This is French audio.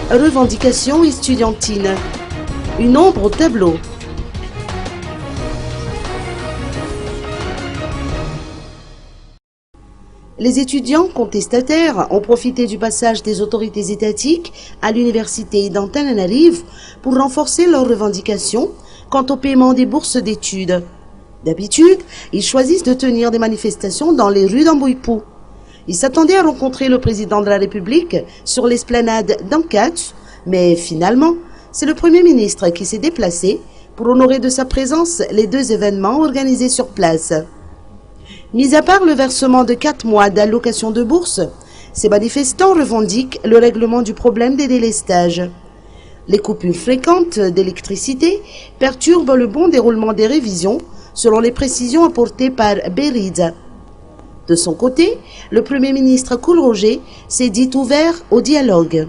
Revendications estudiantines. Une ombre au tableau. Les étudiants contestataires ont profité du passage des autorités étatiques à l'université d'Antananarivo pour renforcer leurs revendications quant au paiement des bourses d'études. D'habitude, ils choisissent de tenir des manifestations dans les rues d'Amboipou. Ils s'attendaient à rencontrer le président de la République sur l'esplanade d'Ankatch, mais finalement, c'est le Premier ministre qui s'est déplacé pour honorer de sa présence les deux événements organisés sur place. Mis à part le versement de 4 mois d'allocation de bourse, ces manifestants revendiquent le règlement du problème des délestages. Les coupures fréquentes d'électricité perturbent le bon déroulement des révisions, selon les précisions apportées par Beridza. De son côté, le Premier ministre Koulroger s'est dit ouvert au dialogue.